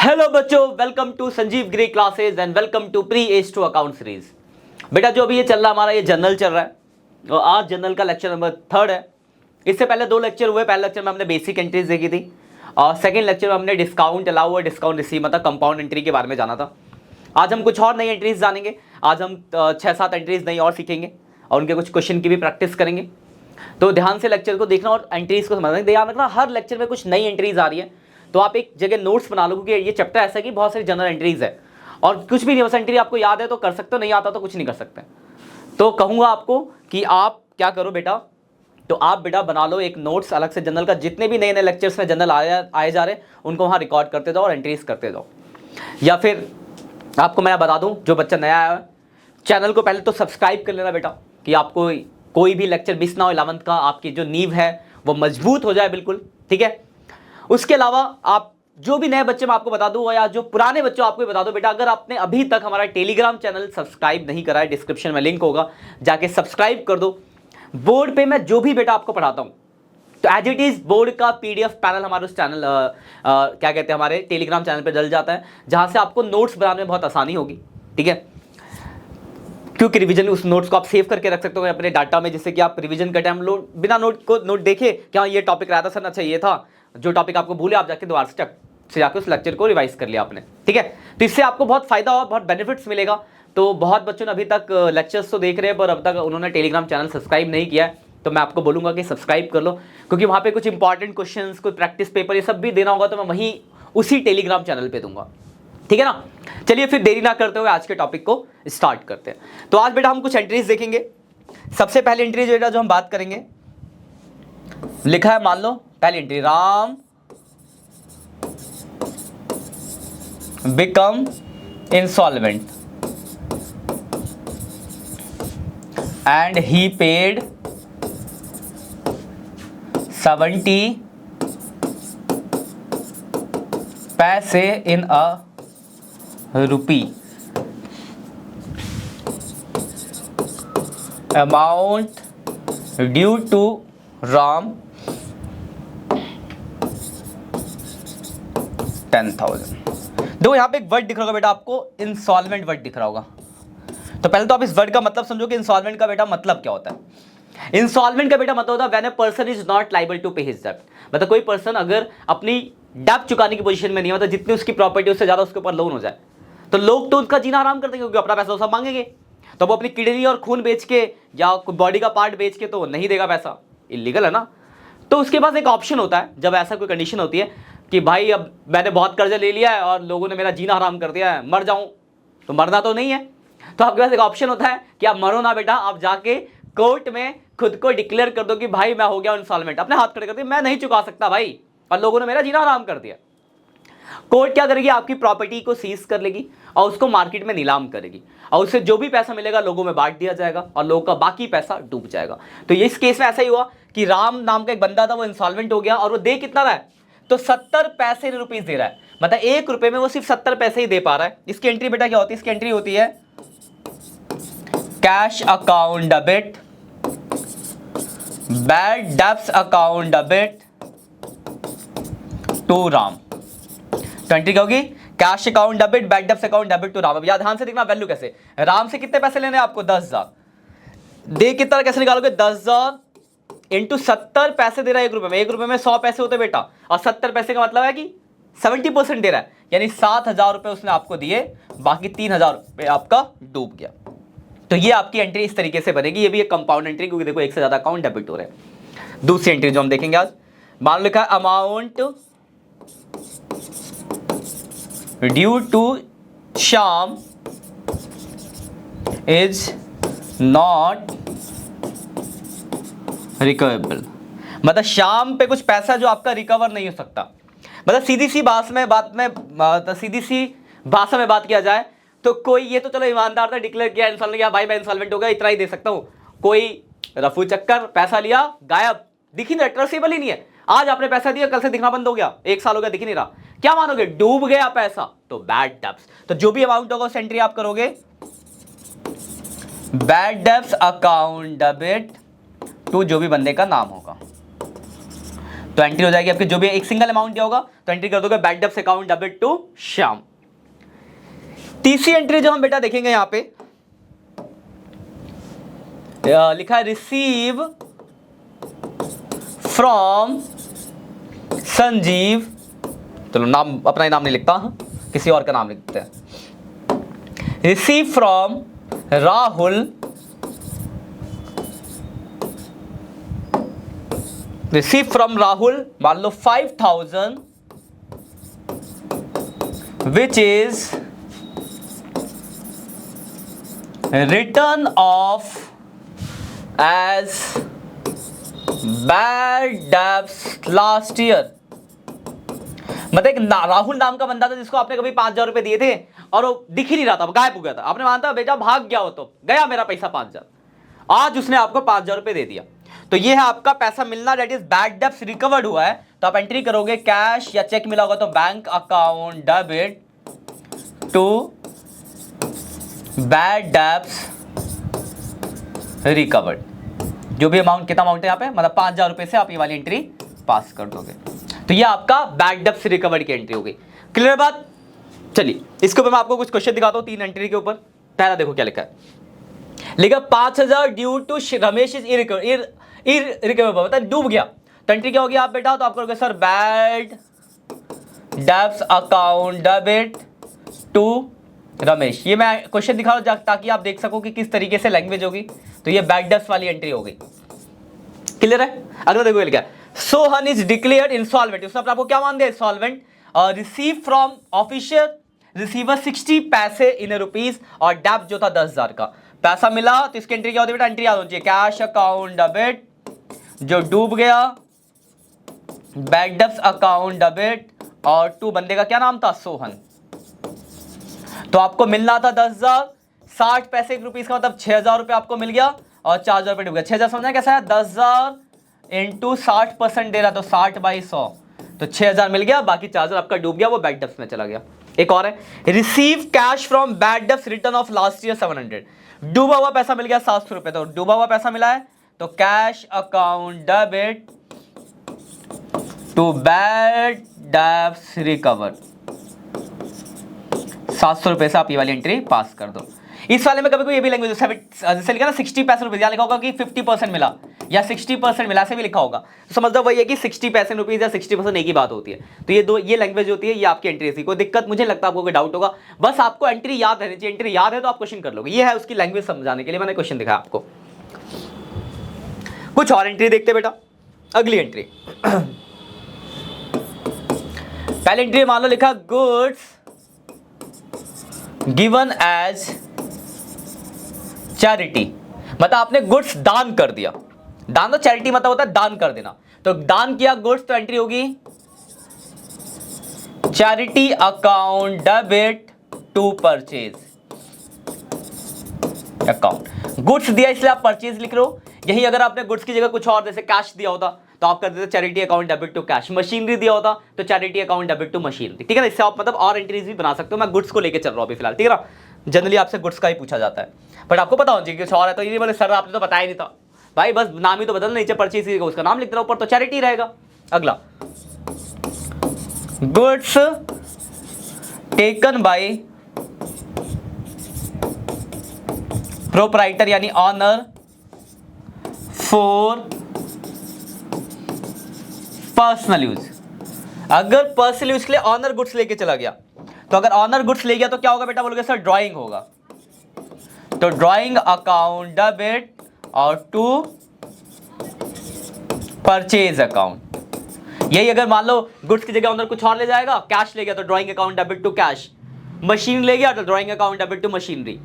Hello बच्चों, welcome to Sanjeev Giri classes and welcome to pre age to account series. बेटा जो अभी ये चल रहा हमारा ये जनरल चल रहा है और आज जनरल का लेक्चर नंबर 3 है। इससे पहले 2 लेक्चर हुए। पहले लेक्चर में हमने बेसिक एंट्रीज देखी थी और सेकंड लेक्चर में हमने डिस्काउंट अलाउ और डिस्काउंट रिसीव मतलब कंपाउंड एंट्री के बारे में जाना था। आज हम कुछ और नई एंट्रीज जानेंगे। आज हम 6-7 एंट्रीज नई और सीखेंगे और उनके कुछ क्वेश्चन की भी प्रैक्टिस करेंगे। तो ध्यान से लेक्चर को देखना और एंट्रीज को समझना। ध्यान रखना हर लेक्चर में कुछ नई एंट्रीज आ रही है, तो आप एक जगह नोट्स बना लो, क्योंकि ये चैप्टर ऐसा है कि बहुत सारी जनरल एंट्रीज है और कुछ भी नहीं, बस एंट्री आपको याद है तो कर सकते हो, नहीं आता तो कुछ नहीं कर सकते। तो कहूँगा आपको कि आप क्या करो बेटा, तो आप बेटा बना लो एक नोट्स अलग से जनरल का। जितने भी नए नए लेक्चर्स में जनरल आए जा रहे उनको वहाँ रिकॉर्ड करते जाओ और एंट्रीज करते जाओ। या फिर आपको मैं बता दूँ, जो बच्चा नया आया है चैनल को पहले तो सब्सक्राइब कर लेना बेटा, कि आपको कोई भी लेक्चर मिस ना हो। 11th का आपकी जो नींव है वो मजबूत हो जाए बिल्कुल, ठीक है। उसके अलावा आप जो भी नए बच्चे मैं आपको बता दूं या जो पुराने बच्चों आपको बता दो बेटा, अगर आपने अभी तक हमारा टेलीग्राम चैनल सब्सक्राइब नहीं करा है, डिस्क्रिप्शन में लिंक होगा, जाके सब्सक्राइब कर दो। बोर्ड पे मैं जो भी बेटा आपको पढ़ाता हूं तो एज इट इज बोर्ड का पीडीएफ पैनल हमारे उस चैनल क्या कहते हैं हमारे टेलीग्राम चैनल पे डल जाता है, जहां से आपको नोट्स बनाने में बहुत आसानी होगी, ठीक है। क्योंकि रिवीजन उस नोट्स को आप सेव करके रख सकते हो अपने डाटा में, जिससे कि आप रिवीजन का टाइम बिना नोट देखे क्या ये टॉपिक रहा था सर, अच्छा ये था, जो टॉपिक आपको भूले आप जाके दोबारा से जाके उस लेक्चर को रिवाइज कर लिया आपने, ठीक है। तो इससे आपको बहुत फायदा और बहुत बेनिफिट्स मिलेगा। तो बहुत बच्चों ने अभी तक लेक्चर्स तो देख रहे हैं पर अब तक उन्होंने टेलीग्राम चैनल सब्सक्राइब नहीं किया है, तो मैं आपको बोलूंगा कि सब्सक्राइब कर लो, क्योंकि वहाँ पे कुछ इंपॉर्टेंट क्वेश्चंस, कोई प्रैक्टिस पेपर ये सब भी देना होगा तो मैं वहीं उसी टेलीग्राम चैनल पे दूंगा, ठीक है ना। चलिए फिर देरी ना करते हुए आज के टॉपिक को स्टार्ट करते हैं। तो आज बेटा हम कुछ एंट्रीज देखेंगे। सबसे पहली एंट्री बेटा जो हम बात करेंगे, लिखा है मान लो पहली entry, Ram become insolvent and he paid 70 पैसे इन अ rupee amount due to Ram 10,000। देखो यहाँ पे एक वर्ड दिख रहा होगा बेटा आपको, इंसॉल्वेंट वर्ड दिख रहा होगा। तो पहले तो आप इस वर्ड का मतलब समझो कि इंसॉल्वेंट का बेटा मतलब क्या होता है। इंसॉल्वेंट का बेटा मतलब होता है when a person is not liable to pay his डेब्ट। मतलब कोई पर्सन अगर अपनी डेब्ट चुकाने की पोजीशन में नहीं होता, जितनी उसकी प्रॉपर्टी उससे ज्यादा उसके ऊपर लोन हो जाए, तो लोग तो उसका जीना आराम करते हैं, क्योंकि अपना पैसा वो सब मांगेंगे। तो वो अपनी किडनी और खून बेच के या बॉडी का पार्ट बेच के तो नहीं देगा पैसा, इलीगल है ना। तो उसके पास एक ऑप्शन होता है, जब ऐसा कोई कंडीशन होती है कि भाई अब मैंने बहुत कर्जा ले लिया है और लोगों ने मेरा जीना हराम कर दिया है, मर जाऊं, तो मरना तो नहीं है, तो आपके पास एक ऑप्शन होता है कि आप मरो ना बेटा, आप जाके कोर्ट में खुद को डिक्लेयर कर दो कि भाई मैं हो गया इंसॉल्वेंट, अपने हाथ खड़े कर दिए, मैं नहीं चुका सकता भाई और लोगों ने मेरा जीना हराम कर दिया। कोर्ट क्या करेगी, आपकी प्रॉपर्टी को सीज कर लेगी और उसको मार्केट में नीलाम करेगी और उससे जो भी पैसा मिलेगा लोगों में बांट दिया जाएगा और लोगों का बाकी पैसा डूब जाएगा। तो इस केस में ऐसा ही हुआ कि राम नाम का एक बंदा था, वो इंसॉल्वेंट हो गया और वो दे कितना रहा है, तो 70 पैसे रुपीस दे रहा है। मतलब 1 रुपए में वो सिर्फ 70 पैसे ही दे पा रहा है। इसकी एंट्री बेटा क्या होती है, इसकी एंट्री होती है cash account debit, bad debts account debit to Ram. तो एंट्री क्या होगी, cash account debit, bad debts account debit to Ram. अब यार ध्यान से देखना वैल्यू कैसे, राम से कितने पैसे लेने हैं आपको, 10,000, दे कितना कैसे निकालोगे, 10,000 इंटू 70 पैसे दे रहा है 1 रुपए में। 1 रुपए में 100 पैसे होते बेटा, और 70 पैसे का मतलब है कि 70% दे रहा है, यानी 7,000 रुपए उसने आपको दिए, बाकी 3,000 रुपए आपका डूब गया। तो ये आपकी एंट्री इस तरीके से बनेगी। ये भी एक कंपाउंड एंट्री, क्योंकि देखो एक से ज्यादा अकाउंट डेबिट हो रहे हैं। दूसरी एंट्री जो हम देखेंगे आज, मान लिखा है amount due to Shyam is not recoverable. मतलब श्याम पे कुछ पैसा जो आपका रिकवर नहीं हो सकता। मतलब सीधी सी भाषा में बात किया जाए तो कोई, ये तो चलो ईमानदार था, डिक्लेयर किया इंसॉल्वेंट, किया भाई मैं इंसॉल्वेंट हो गया, इतना ही दे सकता हूं। कोई रफू चक्कर, पैसा लिया गायब, दिख ही नहीं, ट्रेसेबल ही नहीं है। आज आपने पैसा दिया, कल से दिखना बंद हो गया, 1 साल हो गया, दिख ही नहीं रहा, क्या मानोगे, डूब गया पैसा, तो बैड डेब्ट्स। तो जो भी अमाउंट होगा उस एंट्री आप करोगे bad debts account debit to जो भी बंदे का नाम होगा। तो एंट्री हो जाएगी आपकी, जो भी एक सिंगल अमाउंट दिया होगा तो एंट्री कर दोगे bank debts account debit to Shyam. तीसरी एंट्री जो हम बेटा देखेंगे यहां पे लिखा है रिसीव फ्रॉम संजीव, चलो नाम अपना ही नाम नहीं लिखता, किसी और का नाम लिखते हैं। रिसीव फ्रॉम राहुल मान लो 5,000 which is return of as bad debts last year. मतलब एक राहुल नाम का बंदा था जिसको आपने कभी 5,000 रुपए दिए थे और वो दिख ही नहीं रहा था, गायब हो गया था, आपने माना था बेटा भाग गया हो तो गया मेरा पैसा 5,000, आज उसने आपको 5,000 रुपए दे दिया। तो ये है आपका पैसा मिलना, that is bad debts recovered हुआ है। तो आप एंट्री करोगे कैश या चेक मिला होगा तो bank account debit to bad debts recovered. जो भी अमाउंट, कितना अमाउंट है यहाँ पे, मतलब 5,000 रुपए से आप ये वाली एंट्री पास कर दोगे। तो ये आपका बैड डेब्ट्स रिकवर्ड की एंट्री हो गई। क्लियर बात? चलिए इसके ऊपर मैं आपको कुछ क्वेश्चन दिखाता हूँ 3 एंट्री के ऊपर। पहला देखो क्या लिखा है, लिखा 5,000 ड्यू टू रमेश इज इररिकवेबल, मतलब डूब गया। तो एंट्री क्या होगी आप बेटा, तो आप करोगे sir bad debts account debit to Ramesh. ये मैं क्वेश्चन दिखा रहा हूं ताकि आप देख सको कि किस तरीके से लैंग्वेज होगी। तो ये बैड डेब्ट्स वाली एंट्री हो गई। क्लियर है? अगला देखो ये लिखा है सोहन इज डिक्लेयर्ड इंसॉल्वेंट। उसने आपको क्या मान दिया, insolvent. Receive from official receiver 60 पैसे इन रुपीज और डेब्ट जो था 10,000 का पैसा मिला। तो इसकी एंट्री क्या होती है बेटा, एंट्री याद होनी चाहिए कैश अकाउंट डेबिट जो डूब गया, बैड डेब्ट्स अकाउंट डेबिट और टू बंदे का क्या नाम था, सोहन। तो आपको मिलना था 10,000, 60 पैसे रुपीज का मतलब 6,000 रुपये आपको मिल गया और 4,000 रुपये डूब गया। 6,000 समझना कैसा है, 10,000 इंटू 60% दे रहा तो 60/100, तो 6,000 मिल गया, बाकी 4,000 आपका डूब गया, वो बैड डेब्ट्स में चला गया। एक और है receive cash from bad debts return of last year 700। डूबा हुआ पैसा मिल गया 700 रुपए, तो डूबा हुआ पैसा मिला है तो cash account debit to bad debts recovered 700 रुपए से आप ये वाली एंट्री पास कर दो। इस वाले में कभी कोई ये भी लैंग्वेज जैसे लिखा ना 60 पैसे रुपीज, लिखा होगा कि 50% मिला या 60% मिला, ऐसे भी लिखा होगा। तो समझो वही है कि 60 पैसे रुपीज या 60% एक ही बात होती है। तो ये लैंग्वेज होती है, ये आपकी एंट्री थी। कोई दिक्कत मुझे लगता है आपको कोई डाउट होगा, बस आपको एंट्री याद रहनी चाहिए। एंट्री याद है तो आप क्वेश्चन कर लोगे। ये है उसकी लैंग्वेज समझाने के लिए मैंने क्वेश्चन दिखाया आपको। कुछ और एंट्री देखते बेटा। अगली एंट्री पहली एंट्री मान लो लिखा गुड्स गिवन एज चैरिटी, मतलब आपने गुड्स दान कर दिया। दान तो चैरिटी मतलब होता है दान कर देना। तो दान किया गुड्स, तो एंट्री होगी charity account debit to purchase account. Goods दिया इसलिए आप परचेज लिख रहे हो। यही अगर आपने गुड्स की जगह कुछ और जैसे कैश दिया होता तो आप कर देते charity account debit to cash. Machinery दिया होता तो charity account debit to machinery. ठीक है ना, इससे आप मतलब और एंट्रीज भी बना सकते हो। मैं गुड्स को लेकर चल रहा हूं अभी फिलहाल, ठीक है ना। जनरली आपसे गुड्स का ही पूछा जाता है, बट आपको पता होना चाहिए कुछ और है। तो ये बोले सर आपने तो बताया नहीं था भाई, बस नाम ही तो बदल, नीचे परचेज उसका नाम लिख दो, ऊपर तो चैरिटी रहेगा। अगला गुड्स टेकन बाय प्रोप्राइटर यानी ऑनर फॉर पर्सनल यूज। अगर पर्सनल यूज के लिए ऑनर गुड्स लेके चला गया, तो अगर ऑनर गुड्स ले गया तो क्या होगा बेटा, बोलोगे सर ड्राइंग होगा। तो ड्राइंग अकाउंट डेबिट और टू परचेज अकाउंट। यही अगर मान लो गुड्स की जगह ऑनर कुछ और ले जाएगा, कैश ले गया तो drawing account debit to cash, machine ले गया तो drawing account debit to machinery,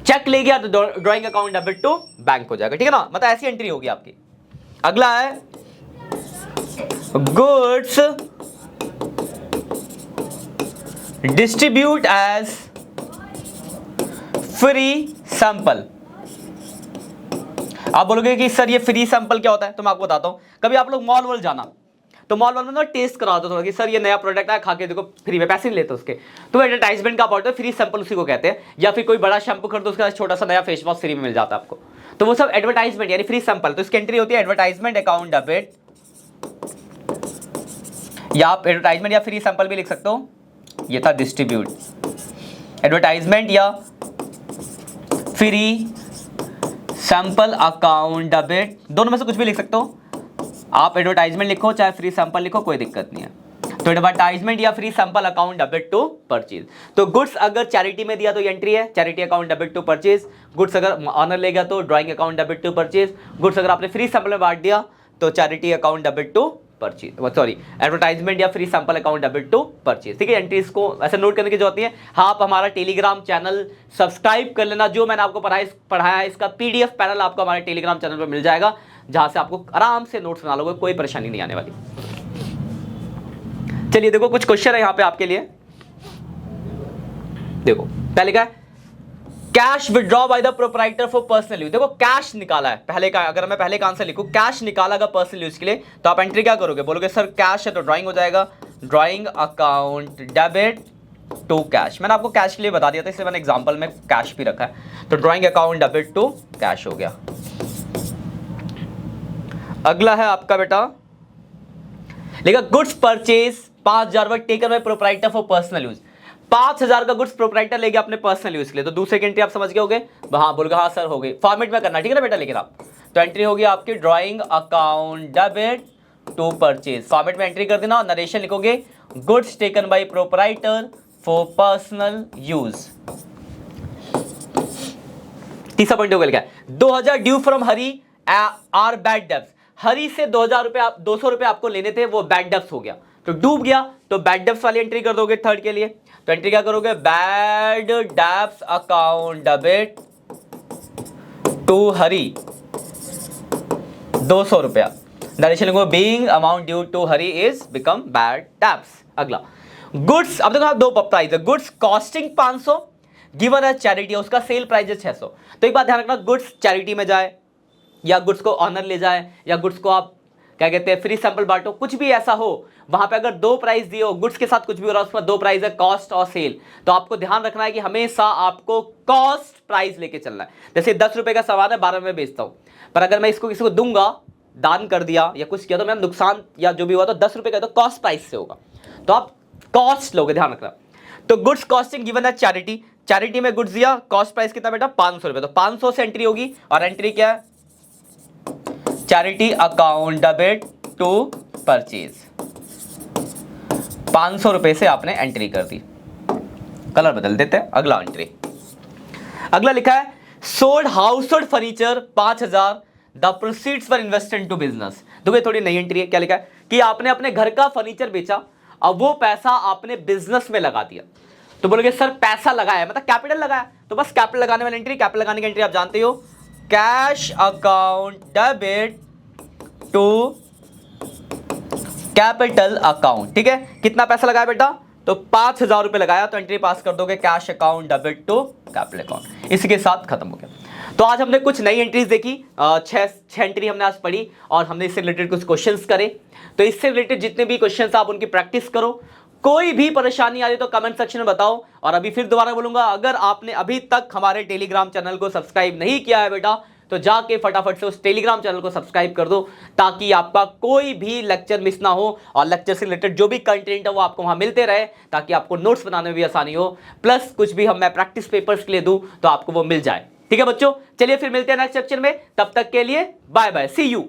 cheque ले गया तो drawing account debit to bank हो जाएगा। ठीक है ना, मतलब ऐसी एंट्री होगी आपकी। अगला है goods distribute as free sample. आप बोलोगे कि सर ये फ्री सैंपल क्या होता है, तो मैं आपको बताता हूं। कभी आप लोग मॉल वॉल जाना, तो मॉल में ना टेस्ट करा दो थोड़ा कि सर ये नया प्रोडक्ट है, खा के देखो, फ्री में, पैसे नहीं लेते उसके। तो एडवर्टाइजमेंट का पार्ट है, फ्री सैंपल उसी को कहते हैं। या फिर कोई बड़ा शैम्पू खरीदो, उसका छोटा सा नया फेस वॉश फ्री में मिल जाता है आपको, तो वो सब एडवर्टाइजमेंट यानी फ्री सैंपल। तो इसकी एंट्री होती है एडवर्टाइजमेंट अकाउंट डेबिट या आप एडवर्टाइजमेंट या फ्री सैंपल भी लिख सकते हो, ये था डिस्ट्रीब्यूट, एडवर्टाइजमेंट या फ्री सैंपल अकाउंट डेबिट, दोनों में से कुछ भी लिख सकते हो आप, एडवर्टाइजमेंट लिखो चाहे फ्री सैंपल लिखो, कोई दिक्कत नहीं है। तो एडवर्टाइजमेंट या free sample account debit to purchase. तो गुड्स अगर चैरिटी में दिया तो एंट्री है, charity account debit to purchase. Goods अगर ऑनर ले गया तो drawing account debit to purchase. Goods अगर आपने फ्री सैंपल में बांट दिया तो charity account debit to purchase, sorry advertisement या free sample account debit to purchase. ठीक है, एंट्रीज को ऐसे नोट करने की जरूरत है। हाँ, आप हमारा टेलीग्राम चैनल सब्सक्राइब कर लेना, जो मैंने आपको पढ़ाया है इसका पीडीएफ पैनल आपको हमारे टेलीग्राम चैनल पर मिल जाएगा, जहां से आपको आराम से नोट्स बना लोगे, कोई परेशानी नहीं आने वाली। चलिए देखो कुछ क्वेश्चन है यहां पे आपके लिए। देखो पहले क्या है, cash withdraw by the proprietor for personal use. देखो कैश निकाला है पहले का, अगर मैं पहले का आंसर लिखूं कैश निकाला का पर्सनल यूज के लिए, तो आप एंट्री क्या करोगे, बोलोगे सर कैश है तो ड्राइंग हो जाएगा, drawing account debit to cash. मैंने आपको कैश के लिए बता दिया था, इसलिए मैंने एग्जांपल में कैश भी रखा है, तो drawing account debit to cash हो गया। अगला है आपका बेटा लेगा goods purchase 5000 worth taken by proprietor for personal use. 5000 का गुड्स प्रोप्राइटर ले गया अपने पर्सनल यूज के लिए, तो दूसरे की एंट्री आप समझ गए होगे, हाँ बोल गए हाँ सर हो गई, फॉर्मेट में करना ठीक है ना बेटा, लेकिन आप तो एंट्री होगी आपकी drawing account debit to purchase, format में एंट्री कर देना और नरेशन लिखोगे goods taken by proprietor for personal use. तीसरा पॉइंट हो गया क्या, 2000 due from Hari are bad debts. Hari से 2000 रुपए, 200 रुपए आपको लेने थे, वो बैड डेब्ट्स हो गया, तो डूब गया, तो बैड डेब्ट्स वाली एंट्री कर दोगे थर्ड के लिए। तो एंट्री क्या करोगे, bad debts account debit to Hari 200 रुपया, नरेशन लिखो being amount due to Hari is become bad debts. अगला गुड्स, अब देखो दो प्राइस है, गुड्स कॉस्टिंग 500 गिवन है चैरिटी, उसका सेल प्राइस है 600। तो एक बात ध्यान रखना, गुड्स चैरिटी में जाए या गुड्स को ऑनर ले जाए या गुड्स को आप क्या कहते हैं फ्री सैंपल बांटो, कुछ भी ऐसा हो, वहां पे अगर दो प्राइस दिए हो, गुड्स के साथ कुछ भी हो रहा है उसमें दो प्राइस है कॉस्ट और सेल, तो आपको ध्यान रखना है कि हमेशा आपको कॉस्ट प्राइस लेके चलना है। जैसे 10 रुपए का सामान है 12 में बेचता हूं, पर अगर मैं इसको किसी को दूंगा, दान कर दिया या कुछ किया, तो मेरा नुकसान या जो भी हुआ तो 10 रुपए का तो कॉस्ट प्राइस से होगा, तो आप कॉस्ट लोगे, ध्यान रखना। तो गुड्स कॉस्टिंग गिवन है चैरिटी, चैरिटी में गुड्स दिया, कॉस्ट प्राइस कितना बेटा 500 रुपए, तो 500 से एंट्री होगी और एंट्री क्या है, charity account debit to purchase. 500 रुपए से आपने एंट्री कर दी, कलर बदल देते हैं। अगला एंट्री, अगला लिखा है sold house hold furniture 5000 the proceeds were invested into business. देखो थोड़ी नई एंट्री है, क्या लिखा है कि आपने अपने घर का फर्नीचर बेचा, अब वो पैसा आपने बिजनेस में लगा दिया। तो बोलोगे सर पैसा लगाया मतलब कैपिटल लगाया, तो बस कैपिटल लगाने वाली एंट्री, कैपिटल लगाने की एंट्री आप जानते हो, cash account debit to capital account. ठीक है, कितना पैसा लगाया बेटा, तो 5000 रुपए लगाया, तो एंट्री पास कर दोगे cash account debit to capital account. इसी के साथ खत्म हो गया। तो आज हमने कुछ नई एंट्रीज देखी, छह एंट्री हमने आज पढ़ी और हमने इससे रिलेटेड कुछ क्वेश्चंस करे। तो इससे रिलेटेड जितने भी क्वेश्चंस आप उनकी प्रैक्टिस करो, कोई भी परेशानी आ रही तो कमेंट सेक्शन में बताओ। और अभी फिर दोबारा बोलूंगा, अगर आपने अभी तक हमारे टेलीग्राम चैनल को सब्सक्राइब नहीं किया है बेटा, तो जाके फटाफट से उस टेलीग्राम चैनल को सब्सक्राइब कर दो, ताकि आपका कोई भी लेक्चर मिस ना हो और लेक्चर से रिलेटेड जो भी कंटेंट है वो आपको वहां मिलते रहे, ताकि आपको नोट्स बनाने में भी आसानी हो, प्लस कुछ भी मैं प्रैक्टिस पेपर्स के लिए दूं तो आपको वो मिल जाए। ठीक है बच्चों, चलिए फिर मिलते हैं नेक्स्ट सेक्शन में, तब तक के लिए बाय बाय, सी यू।